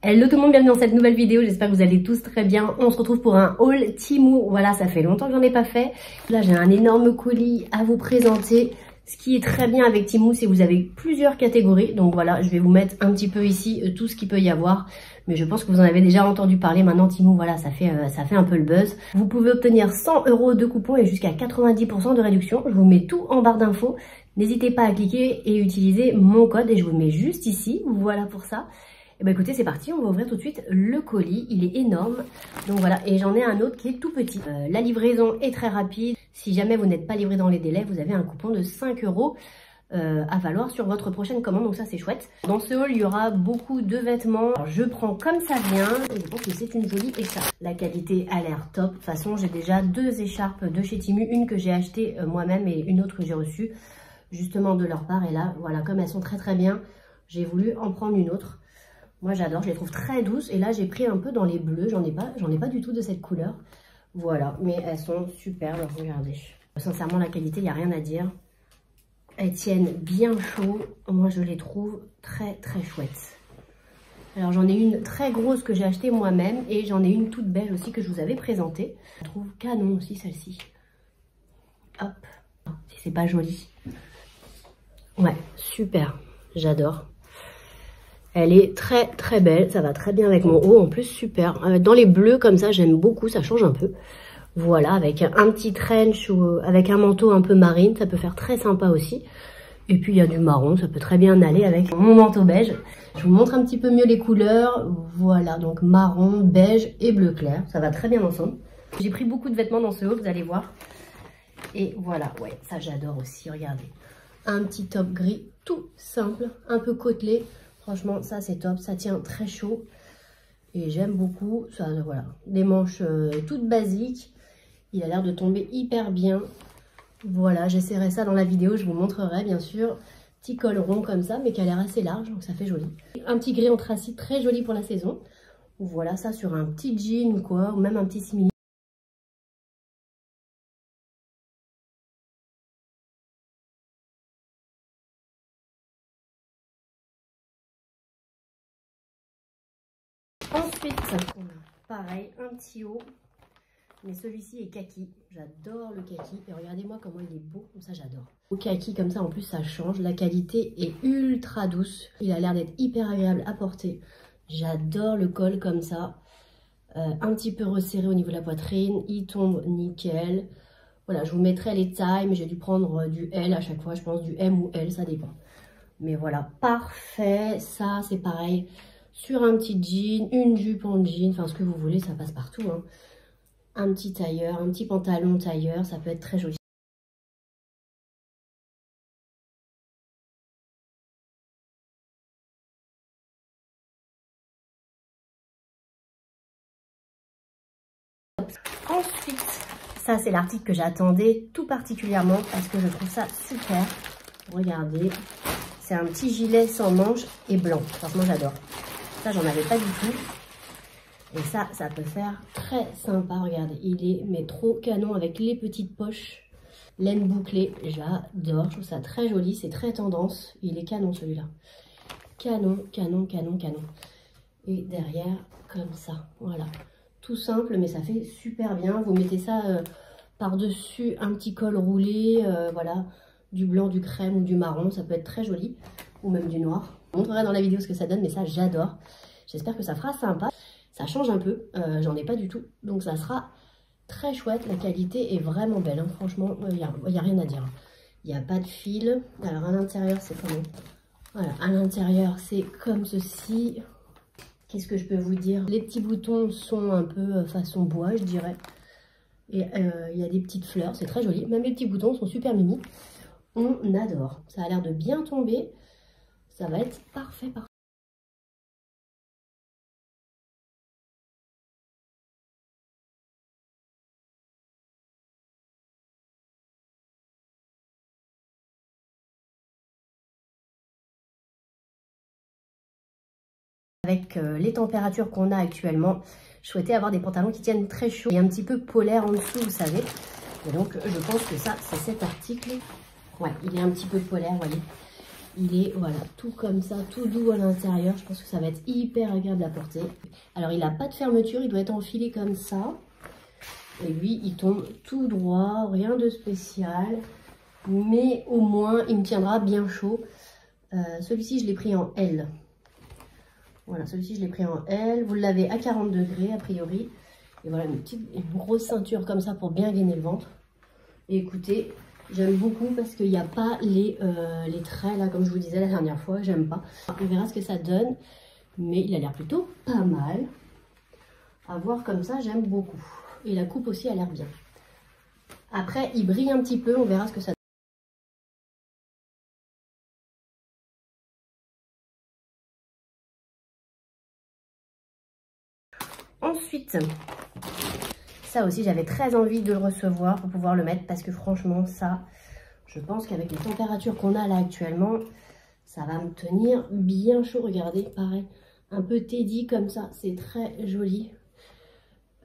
Hello tout le monde, bienvenue dans cette nouvelle vidéo, j'espère que vous allez tous très bien. On se retrouve pour un haul Temu, voilà, ça fait longtemps que j'en ai pas fait. Là j'ai un énorme colis à vous présenter. Ce qui est très bien avec Temu, c'est que vous avez plusieurs catégories. Donc voilà, je vais vous mettre un petit peu ici tout ce qu'il peut y avoir. Mais je pense que vous en avez déjà entendu parler. Maintenant Temu, voilà, ça fait un peu le buzz. Vous pouvez obtenir 100 € de coupons et jusqu'à 90% de réduction. Je vous mets tout en barre d'infos. N'hésitez pas à cliquer et utiliser mon code et je vous le mets juste ici. Voilà pour ça. Et bah écoutez, c'est parti, on va ouvrir tout de suite le colis, il est énorme. Donc voilà, et j'en ai un autre qui est tout petit. La livraison est très rapide. Si jamais vous n'êtes pas livré dans les délais, vous avez un coupon de 5 € à valoir sur votre prochaine commande, donc ça c'est chouette. Dans ce haul, il y aura beaucoup de vêtements. Alors, je prends comme ça vient, et je pense que c'est une jolie écharpe. La qualité a l'air top. De toute façon, j'ai déjà 2 écharpes de chez Temu, une que j'ai achetée moi-même et une autre que j'ai reçue justement de leur part. Et là, voilà, comme elles sont très très bien, j'ai voulu en prendre une autre. Moi j'adore, je les trouve très douces et là j'ai pris un peu dans les bleus, j'en ai pas du tout de cette couleur. Voilà, mais elles sont superbes, regardez. Sincèrement la qualité, il n'y a rien à dire. Elles tiennent bien chaud, moi je les trouve très très chouettes. Alors j'en ai une très grosse que j'ai achetée moi-même et j'en ai une toute beige aussi que je vous avais présentée. Je trouve canon aussi celle-ci. Hop, si c'est pas joli. Ouais, super, j'adore. Elle est très très belle, ça va très bien avec mon haut, en plus super. Dans les bleus comme ça, j'aime beaucoup, ça change un peu. Voilà, avec un petit trench ou avec un manteau un peu marine, ça peut faire très sympa aussi. Et puis il y a du marron, ça peut très bien aller avec mon manteau beige. Je vous montre un petit peu mieux les couleurs. Voilà, donc marron, beige et bleu clair, ça va très bien ensemble. J'ai pris beaucoup de vêtements dans ce haul, vous allez voir. Et voilà, ouais, ça j'adore aussi, regardez. Un petit top gris tout simple, un peu côtelé. Franchement, ça c'est top, ça tient très chaud et j'aime beaucoup. Ça, voilà, des manches toutes basiques. Il a l'air de tomber hyper bien. Voilà, j'essaierai ça dans la vidéo, je vous montrerai bien sûr. Petit col rond comme ça, mais qui a l'air assez large, donc ça fait joli. Un petit gris anthracite très joli pour la saison. Voilà, ça sur un petit jean ou quoi, ou même un petit simili. Ensuite, pareil, un petit haut, mais celui-ci est kaki. J'adore le kaki et regardez-moi comment il est beau, comme ça j'adore. Au kaki comme ça, en plus ça change, la qualité est ultra douce. Il a l'air d'être hyper agréable à porter. J'adore le col comme ça, un petit peu resserré au niveau de la poitrine, il tombe nickel. Voilà, je vous mettrai les tailles, mais j'ai dû prendre du L à chaque fois, je pense du M ou L, ça dépend. Mais voilà, parfait, ça c'est pareil. Sur un petit jean, une jupe en jean, enfin ce que vous voulez, ça passe partout. Hein. Un petit tailleur, un petit pantalon tailleur, ça peut être très joli. Ensuite, ça c'est l'article que j'attendais tout particulièrement parce que je trouve ça super. Regardez, c'est un petit gilet sans manches et blanc. Franchement, j'adore. Ça, j'en avais pas du tout. Et ça peut faire très sympa. Regardez, il est mais trop canon avec les petites poches. Laine bouclée, j'adore. Je trouve ça très joli. C'est très tendance. Il est canon celui-là. Canon, canon, canon, canon. Et derrière, comme ça. Voilà. Tout simple, mais ça fait super bien. Vous mettez ça par-dessus un petit col roulé. Voilà. Du blanc, du crème ou du marron. Ça peut être très joli. Ou même du noir. Je vous montrerai dans la vidéo ce que ça donne, mais ça, j'adore. J'espère que ça fera sympa. Ça change un peu, j'en ai pas du tout, donc ça sera très chouette. La qualité est vraiment belle, hein. Franchement, il n'y a rien à dire. Il n'y a pas de fil. Alors à l'intérieur, c'est comment? Voilà, à l'intérieur, c'est comme ceci. Qu'est-ce que je peux vous dire? Les petits boutons sont un peu façon bois, je dirais. Et il y a des petites fleurs, c'est très joli. Même les petits boutons sont super mimi. On adore. Ça a l'air de bien tomber. Ça va être parfait, parfait. Avec les températures qu'on a actuellement, je souhaitais avoir des pantalons qui tiennent très chaud et un petit peu polaire en dessous, vous savez. Et donc, je pense que ça, c'est cet article. Ouais, il est un petit peu polaire, vous voyez. Il est, voilà, tout comme ça, tout doux à l'intérieur. Je pense que ça va être hyper agréable à porter. Alors, il n'a pas de fermeture, il doit être enfilé comme ça. Et lui, il tombe tout droit, rien de spécial. Mais au moins, il me tiendra bien chaud. Celui-ci, je l'ai pris en L. Voilà, celui-ci, je l'ai pris en L. Vous l'avez à 40 degrés, a priori. Et voilà, une grosse ceinture comme ça pour bien gainer le ventre. Et écoutez, j'aime beaucoup parce qu'il n'y a pas les traits, là, comme je vous disais la dernière fois. J'aime pas. On verra ce que ça donne. Mais il a l'air plutôt pas mal. À voir comme ça, j'aime beaucoup. Et la coupe aussi a l'air bien. Après, il brille un petit peu. On verra ce que ça donne. Ensuite... ça aussi, j'avais très envie de le recevoir pour pouvoir le mettre parce que franchement, ça, je pense qu'avec les températures qu'on a là actuellement, ça va me tenir bien chaud. Regardez, pareil, un peu teddy comme ça, c'est très joli.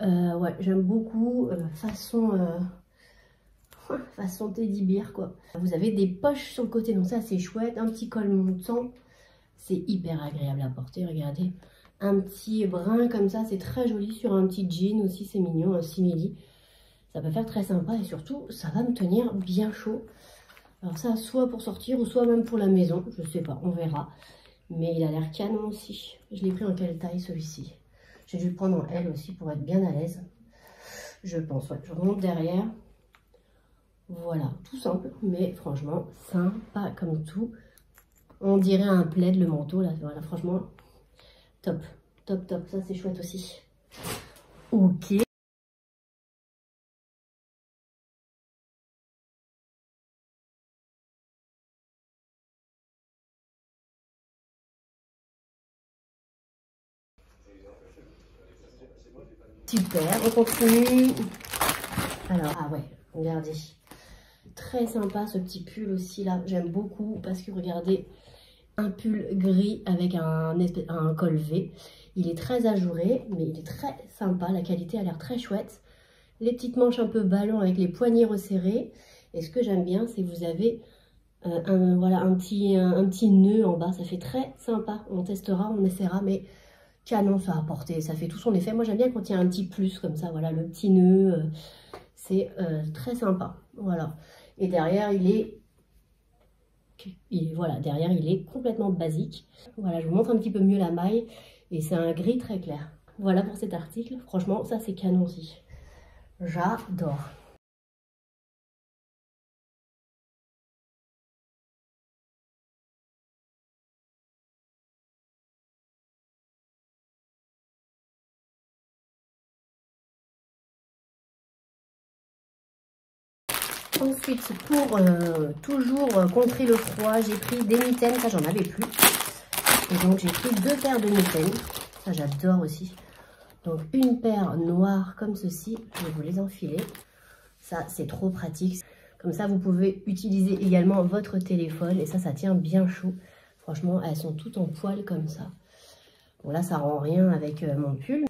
Ouais, j'aime beaucoup, façon teddy bear quoi. Vous avez des poches sur le côté, donc ça c'est chouette, un petit col montant, c'est hyper agréable à porter, regardez. Un petit brun comme ça, c'est très joli sur un petit jean aussi, c'est mignon, un simili. Ça peut faire très sympa et surtout, ça va me tenir bien chaud. Alors ça, soit pour sortir ou soit même pour la maison, je sais pas, on verra. Mais il a l'air canon aussi. Je l'ai pris en quelle taille celui-ci? J'ai dû le prendre en L aussi pour être bien à l'aise. Je pense, ouais, je remonte derrière. Voilà, tout simple, mais franchement, sympa comme tout. On dirait un plaid, le manteau, là, voilà, franchement... top, top, top, ça c'est chouette aussi. Ok. Super, on continue. Alors, ah ouais, regardez. Très sympa ce petit pull aussi là, j'aime beaucoup parce que regardez, un pull gris avec un col V. Il est très ajouré, mais il est très sympa. La qualité a l'air très chouette. Les petites manches un peu ballon avec les poignets resserrés. Et ce que j'aime bien, c'est que vous avez voilà, un petit nœud en bas. Ça fait très sympa. On testera, on essaiera, mais canon ça a apporté. Ça fait tout son effet. Moi, j'aime bien quand il y a un petit plus comme ça. Voilà, le petit nœud. C'est très sympa. Voilà. Et derrière, voilà, derrière il est complètement basique. Voilà, je vous montre un petit peu mieux la maille et c'est un gris très clair. Voilà pour cet article, franchement ça c'est canon aussi. J'adore. Ensuite, pour toujours contrer le froid, j'ai pris des mitaines, ça j'en avais plus. Et donc j'ai pris 2 paires de mitaines, ça j'adore aussi. Donc une paire noire comme ceci, je vais vous les enfiler. Ça c'est trop pratique. Comme ça vous pouvez utiliser également votre téléphone et ça tient bien chaud. Franchement, elles sont toutes en poil comme ça. Bon là ça rend rien avec mon pull.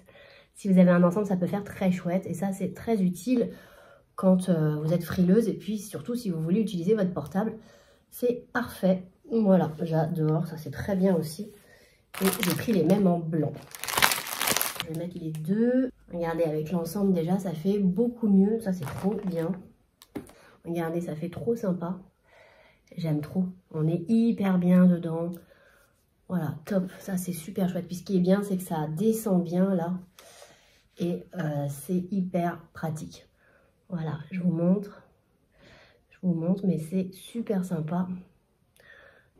Si vous avez un ensemble, ça peut faire très chouette et ça c'est très utile quand vous êtes frileuse et puis surtout si vous voulez utiliser votre portable, c'est parfait. Voilà, j'adore, ça c'est très bien aussi. Et j'ai pris les mêmes en blanc. Je vais mettre les deux. Regardez, avec l'ensemble déjà, ça fait beaucoup mieux. Ça c'est trop bien. Regardez, ça fait trop sympa. J'aime trop. On est hyper bien dedans. Voilà, top. Ça c'est super chouette. Puis ce qui est bien, c'est que ça descend bien là. Et c'est hyper pratique. Voilà, je vous montre. Je vous montre, mais c'est super sympa.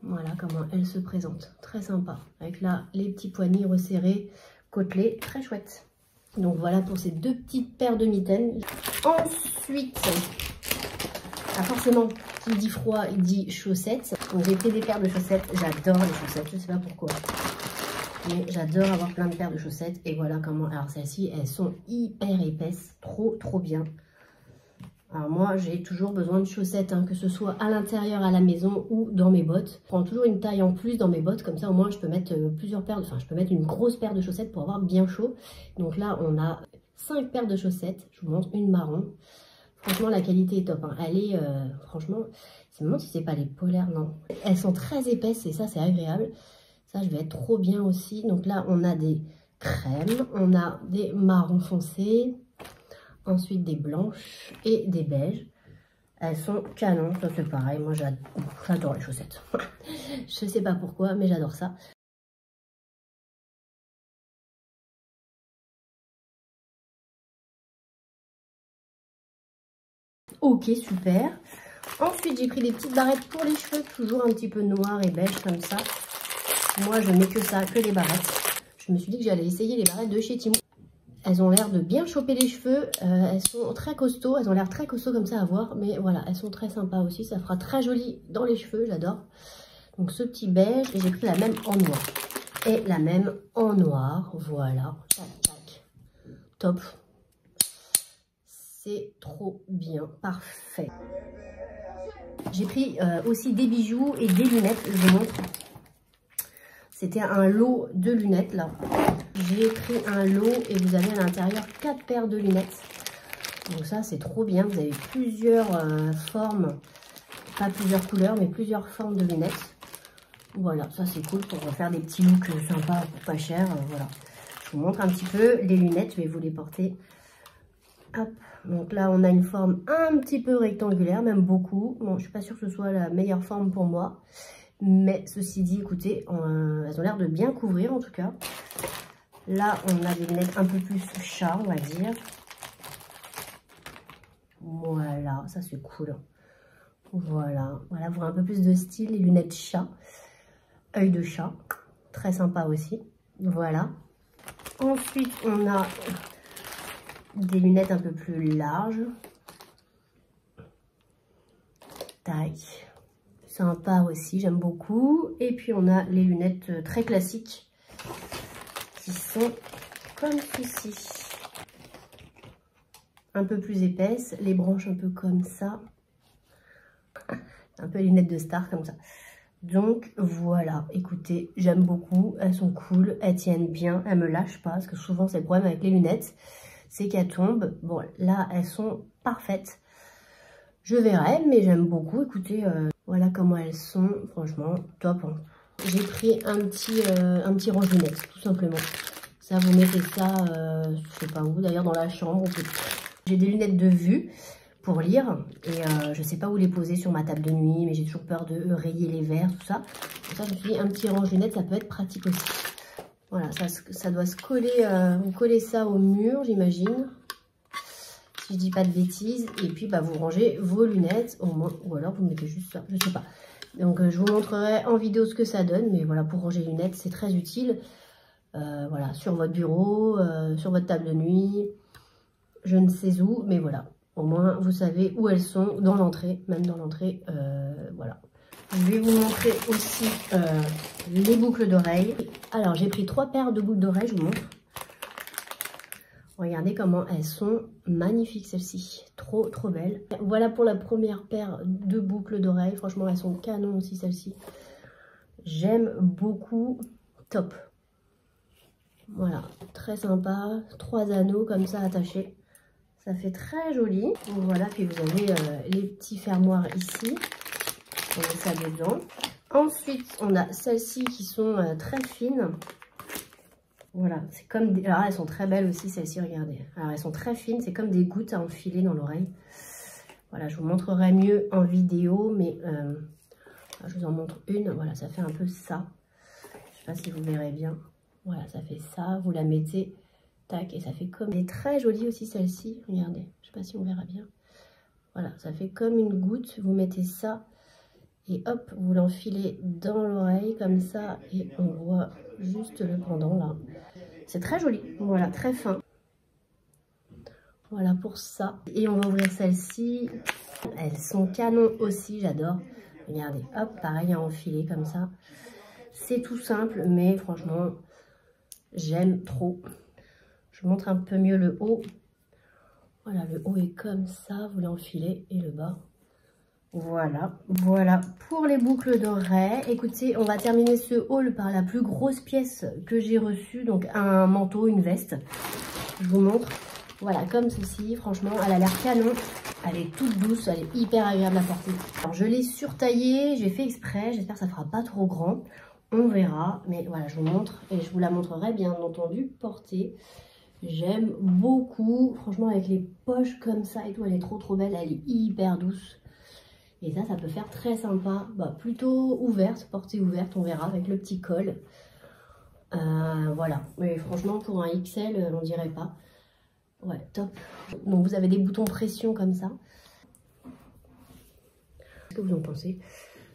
Voilà comment elle se présente. Très sympa. Avec là, les petits poignets resserrés, côtelés. Très chouette. Donc voilà pour ces 2 petites paires de mitaines. Ensuite, forcément, qui dit froid, il dit chaussettes. Donc j'ai pris des paires de chaussettes. J'adore les chaussettes, je ne sais pas pourquoi. Mais j'adore avoir plein de paires de chaussettes. Et voilà comment... Alors celles-ci, elles sont hyper épaisses. Trop bien. Alors moi, j'ai toujours besoin de chaussettes, hein, que ce soit à l'intérieur, à la maison ou dans mes bottes. Je prends toujours une taille en plus dans mes bottes, comme ça au moins je peux mettre plusieurs paires, enfin je peux mettre une grosse paire de chaussettes pour avoir bien chaud. Donc là, on a 5 paires de chaussettes, je vous montre une marron, Franchement, la qualité est top. Hein. Elle est, franchement, je me demande si c'est pas les polaires, non. Elles sont très épaisses et ça, c'est agréable. Ça, je vais être trop bien aussi. Donc là, on a des crèmes, on a des marrons foncés, ensuite des blanches et des beiges. Elles sont canon, ça c'est pareil. Moi, j'adore les chaussettes. Je sais pas pourquoi, mais j'adore ça. Ok, super. Ensuite, j'ai pris des petites barrettes pour les cheveux, toujours un petit peu noir et beige comme ça. Moi, je mets que ça, que les barrettes. Je me suis dit que j'allais essayer les barrettes de chez Temu. Elles ont l'air de bien choper les cheveux. Elles sont très costauds. Elles ont l'air très costauds comme ça à voir. Mais voilà, elles sont très sympas aussi. Ça fera très joli dans les cheveux, j'adore. Donc ce petit beige. Et j'ai pris la même en noir. Et la même en noir. Voilà. Tac, tac. Top. C'est trop bien. Parfait. J'ai pris aussi des bijoux et des lunettes. Je vous montre. C'était un lot de lunettes là. J'ai pris un lot et vous avez à l'intérieur 4 paires de lunettes. Donc ça c'est trop bien. Vous avez plusieurs formes, pas plusieurs couleurs mais plusieurs formes de lunettes. Voilà, ça c'est cool pour faire des petits looks sympas pour pas cher. Voilà. Je vous montre un petit peu les lunettes. Je vais vous les porter. Hop. Donc là on a une forme un petit peu rectangulaire, même beaucoup. Bon, je suis pas sûre que ce soit la meilleure forme pour moi. Mais ceci dit, écoutez, elles ont l'air de bien couvrir en tout cas. Là, on a des lunettes un peu plus chat, on va dire. Voilà, ça c'est cool. Voilà, voilà, pour un peu plus de style, les lunettes chat. Œil de chat, très sympa aussi. Voilà. Ensuite, on a des lunettes un peu plus larges. Tac. Sympa aussi, j'aime beaucoup. Et puis on a les lunettes très classiques qui sont comme ceci. Un peu plus épaisses, les branches un peu comme ça. Un peu les lunettes de star comme ça. Donc voilà, écoutez, j'aime beaucoup, elles sont cool, elles tiennent bien, elles me lâchent pas. Parce que souvent c'est le problème avec les lunettes, c'est qu'elles tombent. Bon, là elles sont parfaites. Je verrai, mais j'aime beaucoup, écoutez... Voilà comment elles sont, franchement, top. Hein. J'ai pris un petit range lunettes, tout simplement. Ça, vous mettez ça, je sais pas où, d'ailleurs dans la chambre. J'ai des lunettes de vue pour lire. Et je sais pas où les poser sur ma table de nuit, mais j'ai toujours peur de rayer les verres, tout ça. Donc ça, je me suis dit, un petit range lunettes, ça peut être pratique aussi. Voilà, ça doit se coller, vous collez ça au mur, j'imagine. Si je dis pas de bêtises, et puis bah, vous rangez vos lunettes, au moins, ou alors vous mettez juste ça, je sais pas. Donc je vous montrerai en vidéo ce que ça donne, mais voilà, pour ranger les lunettes, c'est très utile. Voilà, sur votre bureau, sur votre table de nuit, je ne sais où, mais voilà, au moins vous savez où elles sont, dans l'entrée, même dans l'entrée, voilà. Je vais vous montrer aussi les boucles d'oreilles. Alors j'ai pris 3 paires de boucles d'oreilles, je vous montre. Regardez comment elles sont magnifiques celles-ci, trop belles. Voilà pour la première paire de boucles d'oreilles, franchement elles sont canon aussi celles-ci. J'aime beaucoup, top. Voilà, très sympa, 3 anneaux comme ça attachés, ça fait très joli. Donc voilà, puis vous avez les petits fermoirs ici, on met ça dedans. Ensuite on a celles-ci qui sont très fines. Voilà, c'est comme des... Alors, elles sont très belles aussi, celles-ci, regardez. Alors, elles sont très fines, c'est comme des gouttes à enfiler dans l'oreille. Voilà, je vous montrerai mieux en vidéo, mais je vous en montre une. Voilà, ça fait un peu ça. Je sais pas si vous verrez bien. Voilà, ça fait ça. Vous la mettez, tac, et ça fait comme... Elle est très jolie aussi, celle-ci. Regardez, je sais pas si on verra bien. Voilà, ça fait comme une goutte. Vous mettez ça et hop, vous l'enfilez dans l'oreille comme ça. Et on voit juste le pendant là. C'est très joli, voilà, très fin. Voilà pour ça. Et on va ouvrir celle-ci. Elles sont canon aussi, j'adore. Regardez, hop, pareil à enfiler comme ça. C'est tout simple, mais franchement, j'aime trop. Je vous montre un peu mieux le haut. Voilà, le haut est comme ça, vous l'enfilez, et le bas. Voilà, voilà pour les boucles d'oreilles. Écoutez, on va terminer ce haul par la plus grosse pièce que j'ai reçue. Donc un manteau, une veste. Je vous montre. Voilà, comme ceci. Franchement, elle a l'air canon. Elle est toute douce, elle est hyper agréable à porter. Alors, je l'ai surtaillée, j'ai fait exprès. J'espère que ça fera pas trop grand. On verra. Mais voilà, je vous montre et je vous la montrerai bien entendu portée. J'aime beaucoup. Franchement, avec les poches comme ça et tout, elle est trop belle. Elle est hyper douce. Et ça peut faire très sympa. Bah, plutôt ouverte, portée ouverte, on verra, avec le petit col. Voilà. Mais franchement, pour un XL, on dirait pas. Ouais, top. Donc, vous avez des boutons pression comme ça. Qu'est-ce que vous en pensez?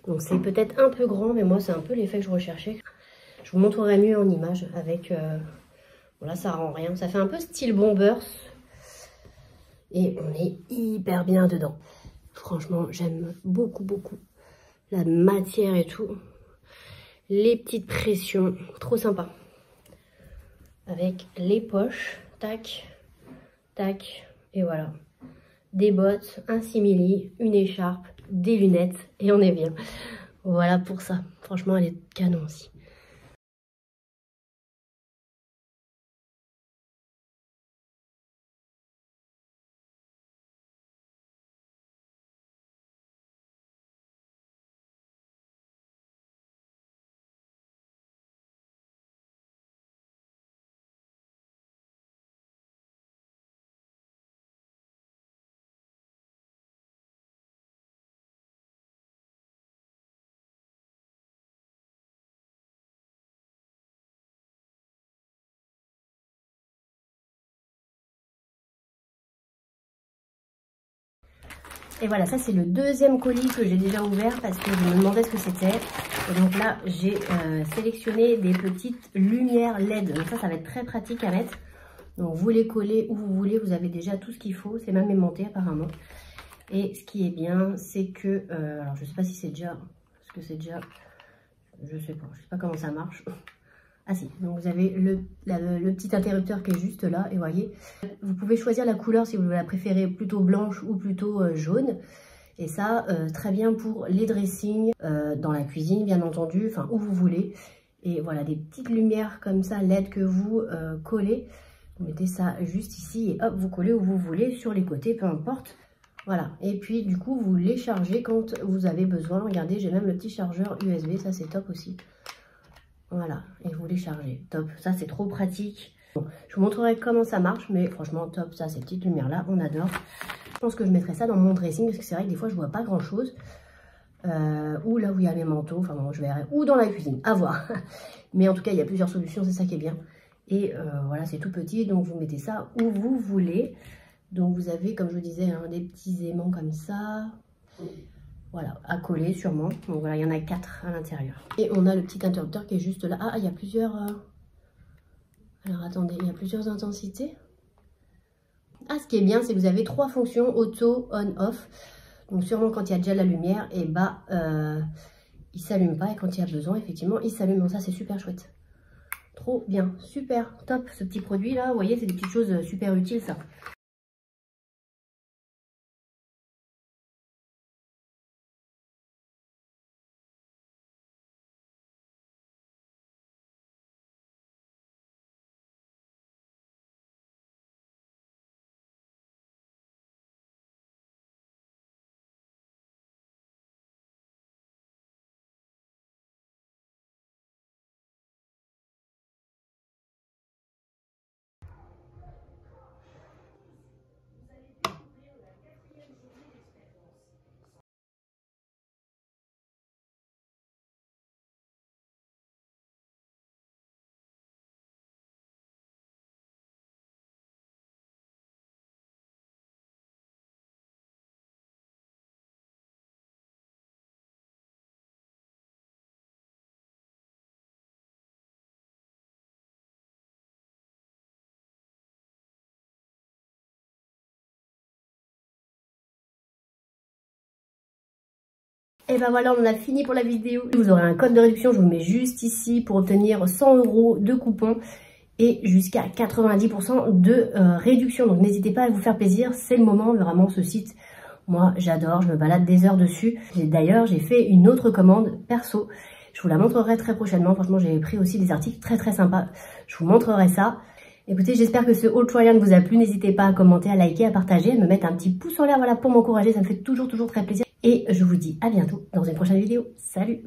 Donc, c'est peut-être un peu grand, mais moi, c'est un peu l'effet que je recherchais. Je vous montrerai mieux en image avec... Voilà, ça rend rien. Ça fait un peu style Bombers. Et on est hyper bien dedans. Franchement, j'aime beaucoup. La matière et tout. Les petites pressions. Trop sympa. Avec les poches. Tac. Tac. Et voilà. Des bottes, un simili, une écharpe, des lunettes. Et on est bien. Voilà pour ça. Franchement, elle est canon aussi. Et voilà, ça c'est le deuxième colis que j'ai déjà ouvert parce que je me demandais ce que c'était. Et donc là, j'ai sélectionné des petites lumières LED. Donc ça va être très pratique à mettre. Donc vous les collez où vous voulez, vous avez déjà tout ce qu'il faut. C'est même aimanté apparemment. Et ce qui est bien, c'est que... alors je sais pas si c'est déjà... Est-ce que c'est déjà... Je sais pas comment ça marche. Ah si, donc vous avez le petit interrupteur qui est juste là, et voyez, vous pouvez choisir la couleur si vous la préférez plutôt blanche ou plutôt jaune. Et ça, très bien pour les dressings, dans la cuisine bien entendu, enfin où vous voulez. Et voilà, des petites lumières comme ça, LED que vous collez. Vous mettez ça juste ici et hop, vous collez où vous voulez, sur les côtés, peu importe. Voilà, et puis du coup, vous les chargez quand vous avez besoin. Regardez, j'ai même le petit chargeur USB, ça c'est top aussi. Voilà, et vous les chargez. Top, ça c'est trop pratique. Bon, je vous montrerai comment ça marche, mais franchement top, ça, ces petites lumières-là, on adore. Je pense que je mettrai ça dans mon dressing, parce que c'est vrai que des fois je vois pas grand-chose. Ou là où il y a mes manteaux, enfin bon, je verrai. Ou dans la cuisine, à voir. Mais en tout cas, il y a plusieurs solutions, c'est ça qui est bien. Et voilà, c'est tout petit, donc vous mettez ça où vous voulez. Donc vous avez, comme je vous disais, hein, des petits aimants comme ça. Voilà, à coller sûrement. Donc voilà, il y en a 4 à l'intérieur. Et on a le petit interrupteur qui est juste là. Ah, il y a plusieurs... Alors attendez, il y a plusieurs intensités. Ah, ce qui est bien, c'est que vous avez 3 fonctions auto, on, off. Donc sûrement quand il y a déjà la lumière, et bah, il s'allume pas. Et quand il y a besoin, effectivement, il s'allume. Donc ça, c'est super chouette. Trop bien, super, top ce petit produit là. Vous voyez, c'est des petites choses super utiles ça. Et ben voilà, on a fini pour la vidéo. Vous aurez un code de réduction, je vous le mets juste ici pour obtenir 100 € de coupons et jusqu'à 90% de réduction. Donc n'hésitez pas à vous faire plaisir, c'est le moment, vraiment ce site. Moi j'adore, je me balade des heures dessus. D'ailleurs j'ai fait une autre commande perso, je vous la montrerai très prochainement. Franchement j'ai pris aussi des articles très sympas, je vous montrerai ça. Écoutez, j'espère que ce haul try-on vous a plu. N'hésitez pas à commenter, à liker, à partager, à me mettre un petit pouce en l'air, voilà, pour m'encourager. Ça me fait toujours très plaisir. Et je vous dis à bientôt dans une prochaine vidéo. Salut!